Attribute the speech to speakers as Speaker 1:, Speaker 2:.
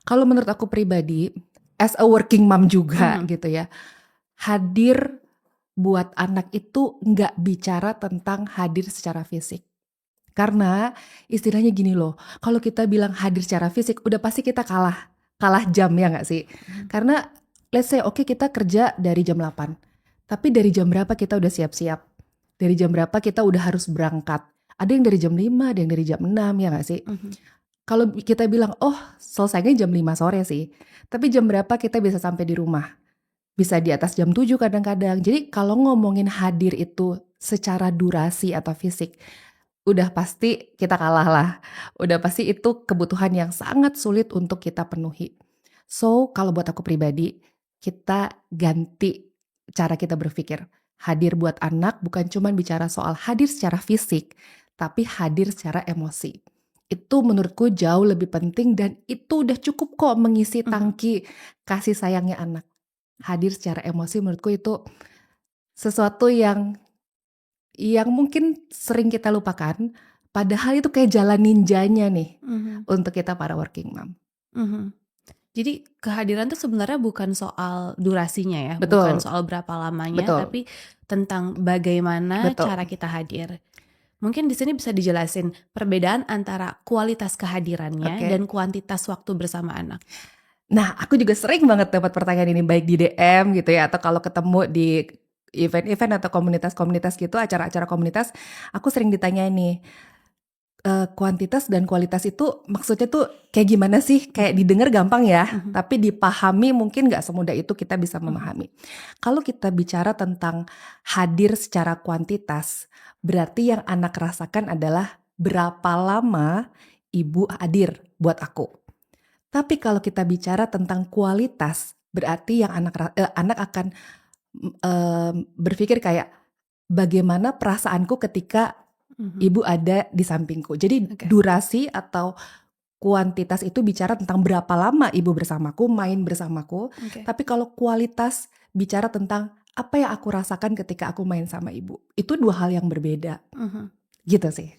Speaker 1: Kalau menurut aku pribadi, as a working mom juga
Speaker 2: Mhm.
Speaker 1: gitu ya, hadir buat anak itu nggak bicara tentang hadir secara fisik. Karena istilahnya gini loh, kalau kita bilang hadir secara fisik, udah pasti kita kalah, kalah jam ya nggak sih?
Speaker 2: Mhm.
Speaker 1: Karena let's say oke kita kerja dari jam 8, tapi dari jam berapa kita udah siap-siap? Dari jam berapa kita udah harus berangkat? Ada yang dari jam 5, ada yang dari jam 6 ya nggak sih?
Speaker 2: Mhm.
Speaker 1: Kalau kita bilang, oh selesainya jam 5 sore sih, tapi jam berapa kita bisa sampai di rumah? Bisa di atas jam 7 kadang-kadang. Jadi kalau ngomongin hadir itu secara durasi atau fisik, udah pasti kita kalah lah. Udah pasti itu kebutuhan yang sangat sulit untuk kita penuhi. So, kalau buat aku pribadi, kita ganti cara kita berpikir. Hadir buat anak bukan cuma bicara soal hadir secara fisik, tapi hadir secara emosi. Itu menurutku jauh lebih penting dan itu udah cukup kok mengisi
Speaker 2: Mhm.
Speaker 1: tangki kasih sayangnya anak. Hadir secara emosi menurutku itu sesuatu yang mungkin sering kita lupakan, padahal itu kayak jalan ninjanya nih
Speaker 2: Mhm.
Speaker 1: untuk kita para working mom.
Speaker 2: Mhm. Jadi kehadiran tuh sebenarnya bukan soal durasinya ya, bukan
Speaker 1: Betul,
Speaker 2: soal berapa lamanya,
Speaker 1: betul,
Speaker 2: tapi tentang bagaimana
Speaker 1: betul.
Speaker 2: cara kita hadir. Mungkin di sini bisa dijelasin perbedaan antara kualitas kehadirannya
Speaker 1: Oke.
Speaker 2: dan kuantitas waktu bersama anak.
Speaker 1: Nah, aku juga sering banget dapat pertanyaan ini baik di DM gitu ya, atau kalau ketemu di event-event atau komunitas-komunitas gitu, acara-acara komunitas, aku sering ditanya nih, kuantitas dan kualitas itu maksudnya tuh kayak gimana sih? Kayak
Speaker 2: Mhm.
Speaker 1: didengar gampang ya,
Speaker 2: Mhm.
Speaker 1: tapi dipahami mungkin nggak semudah itu kita bisa
Speaker 2: Mhm.
Speaker 1: memahami. Kalau kita bicara tentang hadir secara kuantitas, berarti yang anak rasakan adalah berapa lama ibu hadir buat aku. Tapi kalau kita bicara tentang kualitas, berarti yang anak akan berpikir kayak, bagaimana perasaanku ketika
Speaker 2: Mhm.
Speaker 1: ibu ada di sampingku. Jadi
Speaker 2: Oke.
Speaker 1: durasi atau kuantitas itu bicara tentang berapa lama ibu bersamaku, main bersamaku.
Speaker 2: Oke.
Speaker 1: Tapi kalau kualitas bicara tentang apa yang aku rasakan ketika aku main sama ibu. Itu dua hal yang berbeda,
Speaker 2: Mhm.
Speaker 1: gitu sih.